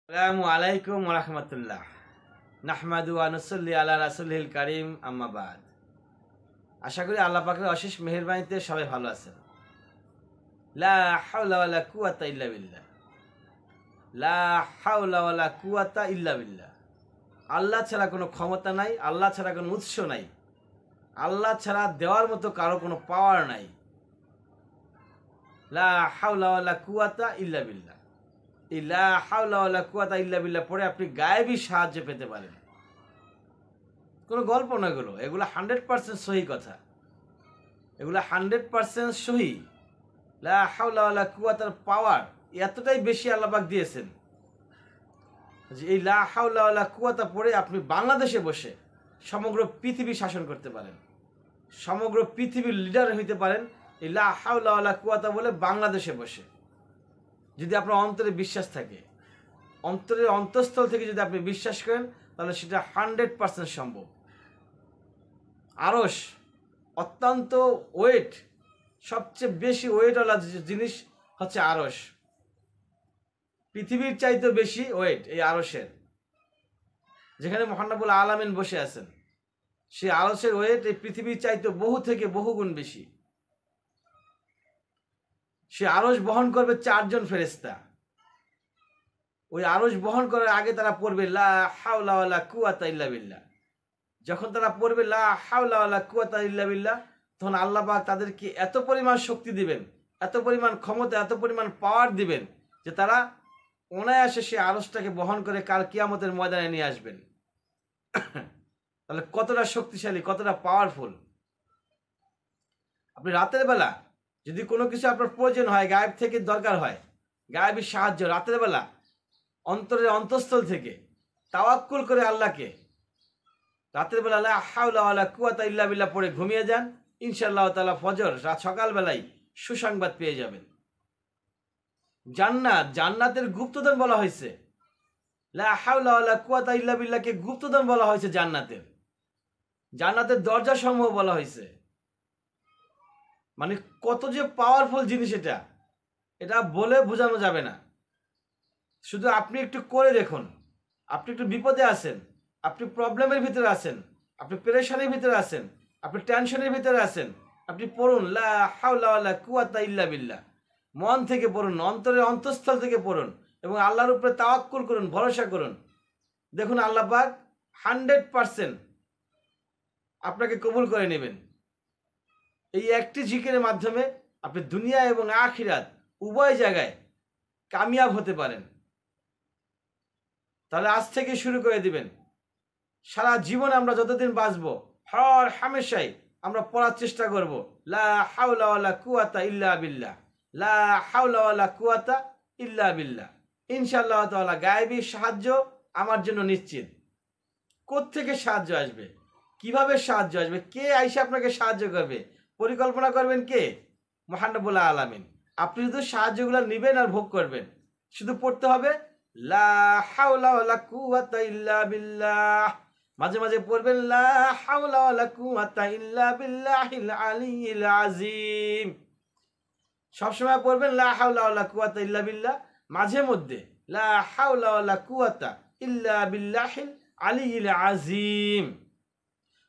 আসসালামু আলাইকুম ওয়া রাহমাতুল্লাহ। নাহমাদু ওয়া নুসাল্লি আলা রাসূলিল কারীম, আম্মা বাদ। আশা করি আল্লাহ পাকের অশেষ মেহেরবানিতে সবাই ভালো আছেন। লা হাওলা ওয়ালা কুওয়াতা ইল্লা বিল্লাহ। লা হাওলা ওয়ালা কুওয়াতা ইল্লা বিল্লাহ। আল্লাহ ছাড়া কোনো ক্ষমতা নাই, আল্লাহ ছাড়া কোনো উৎস নাই, আল্লাহ ছাড়া দেওয়ার মতো কারো কোনো পাওয়ার নাই। লা হাওলা ওয়ালা কুওয়াতা ইল্লা বিল্লাহ। এই লা হাওলা ওয়ালা কুওয়াতা ইল্লা বিল্লাহ পরে আপনি গায়েবী সাহায্য পেতে পারেন। কোনো গল্প না, এগুলো 100% সহি কথা, এগুলো 100% সহি। লা হাওলা ওয়ালা কুওয়াতার পাওয়ার এতটাই বেশি আল্লাহ পাক দিয়েছেন যে এই লা হাওলা ওয়ালা কুওয়াতা পড়ে আপনি বাংলাদেশে বসে সমগ্র পৃথিবী শাসন করতে পারেন, সমগ্র পৃথিবীর লিডার হইতে পারেন এই লা হাওলা ওয়ালা কুওয়াতা বলে বাংলাদেশে বসে। যদি আপনার অন্তরে বিশ্বাস থাকে, অন্তরের অন্তঃস্থল থেকে যদি আপনি বিশ্বাস করেন, তাহলে সেটা 100% সম্ভব। আরশ অত্যন্ত ওয়েট, সবচেয়ে বেশি ওয়েটওয়ালা জিনিস হচ্ছে আরশ। পৃথিবীর চাইতে বেশি ওয়েট এই আরশের। যেখানে মহানবুল আলামিন বসে আছেন, সেই আরশের ওয়েট এই পৃথিবীর চাইতে বহু থেকে বহু গুণ বেশি। সে আরশ বহন করবে 4 জন ফেরেশতা। ওই আরশ বহন করার আগে তারা পড়বে লা হাওলা ওয়ালা কুওয়াতা ইল্লা বিল্লাহ। যখন তারা পড়বে লা হাওলা ওয়ালা কুওয়াতা ইল্লা বিল্লাহ, তখন আল্লাহ পাক তাদেরকে এত পরিমাণ শক্তি দিবেন, এত পরিমাণ ক্ষমতা, এত পরিমাণ পাওয়ার দিবেন যে তারা অনায়াসে সে আরশটাকে বহন করে কাল কিয়ামতের ময়দানে নিয়ে আসবেন। তাহলে কতটা শক্তিশালী, কতটা পাওয়ারফুল। আপনি রাতের বেলা যদি কোনো কিছু আপনার প্রয়োজন হয়, গায়েব থেকে দরকার হয়, গায়েবী সাহায্য, রাতের বেলা অন্তরের অন্তঃস্থল থেকে তাওয়াক্কুল করে আল্লাহকে রাতের বেলা লা হাওলা ওয়ালা কুওয়াতা ইল্লা বিল্লাহ পড়ে ঘুমিয়ে যান, ইনশাআল্লাহ তাআলা ফজর রাত সকালবেলায় সুসংবাদ পেয়ে যাবেন। জান্নাত, জান্নাতের গুপ্তধন বলা হয়েছে। লা হাওলা ওয়ালা কুওয়াতা ইল্লা বিল্লাহকে গুপ্তধন বলা হয়েছে জান্নাতের। জান্নাতের দরজা সমূহ বলা হয়েছে। মানে কত যে পাওয়ারফুল জিনিস এটা, এটা বলে বোঝানো যাবে না। শুধু আপনি একটু করে দেখুন। আপনি একটু বিপদে আছেন, আপনি প্রবলেমের ভিতরে আছেন, আপনি পেরেশানির ভিতরে আছেন, আপনি টেনশনের ভিতরে আছেন, আপনি পড়ুন লা হাওলা ওয়ালা কুওয়াতা ইল্লা বিল্লাহ। মন থেকে পড়ুন, অন্তরের অন্তঃস্থল থেকে পড়ুন এবং আল্লাহর উপরে তাওয়াক্কুল করুন, ভরসা করুন। দেখুন আল্লাহ পাক 100% আপনাকে কবুল করে নেবেন। এই একটি জিকিরের মাধ্যমে আপনি দুনিয়া এবং আখিরাত উভয় জায়গায় কামিয়াব হতে পারেন। তাহলে আজ থেকে শুরু করে দিবেন। সারা জীবনে আমরা যতদিন বাঁচবো, হর হামেশাই আমরা পড়ার চেষ্টা করব লা হাওলা ওয়ালা কুওয়াতা ইল্লা বিল্লাহ, লা হাওলা ওয়ালা কুওয়াতা ইল্লা বিল্লাহ। ইনশাআল্লাহ তাআলা গায়েবী সাহায্য আমার জন্য নিশ্চিত। কোত্থেকে সাহায্য আসবে, কিভাবে সাহায্য আসবে, কে আইসা আপনাকে সাহায্য করবে, পরিকল্পনা করবেন কে? মহান রব্বুল আলামিন। আপনি শুধু সাহায্যগুলো নেবেন আর ভোগ করবেন। শুধু পড়তে হবে লা হাওলা ওয়ালা কুওয়াতা ইল্লা বিল্লাহ। মাঝে মাঝে পড়বেন লা হাওলা ওয়ালা কুওয়াতা ইল্লা বিল্লাহিল আলিয়্যিল আযীম। সবসময় পড়বেন লা হাওলা ওয়ালা কুওয়াতা ইল্লা বিল্লাহ, মাঝে মধ্যে লা হাওলা ওয়ালা কুওয়াতা ইল্লা বিল্লাহিল আলিয়্যিল আযীম।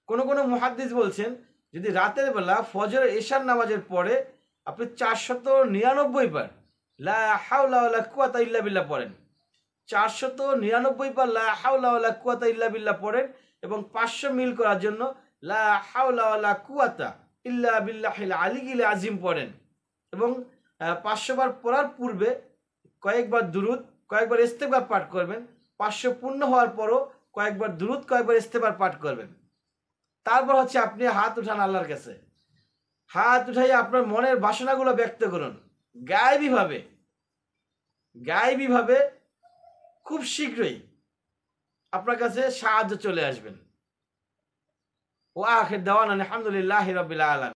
কোন কোন মুহাদ্দিস বলছেন, যদি রাতের বেলা ফজর এশার নামাজের পরে আপনি 499 বার লা হাওলা ওয়ালা কুওয়াতা ইল্লা বিল্লাহ পড়েন, 499 বার লা হাওলা ওয়ালা কুওয়াতা ইল্লা বিল্লাহ পড়েন এবং 500 মিল করার জন্য লা হাওলা ওয়ালা কুওয়াতা ইল্লা বিল্লাহিল আলিয়্যিল আযীম পড়েন এবং 500 বার পড়ার পূর্বে কয়েকবার দুরূদ, কয়েকবার ইস্তেগফার পাঠ করবেন। 500 পূর্ণ হওয়ার পরও কয়েকবার দুরূদ, কয়েকবার ইস্তেগফার পাঠ করবেন। তারপর হচ্ছে আপনি হাত উঠান আল্লাহর কাছে। হাত উঠাই আপনার মনের বাসনাগুলো ব্যক্ত করুন গায়েবীভাবে। গায়েবীভাবে খুব শীঘ্রই আপনার কাছে সাহায্য চলে আসবেন। ওয়া আখির দাওয়ানা আলহামদুলিল্লাহি রাব্বিল আলামিন।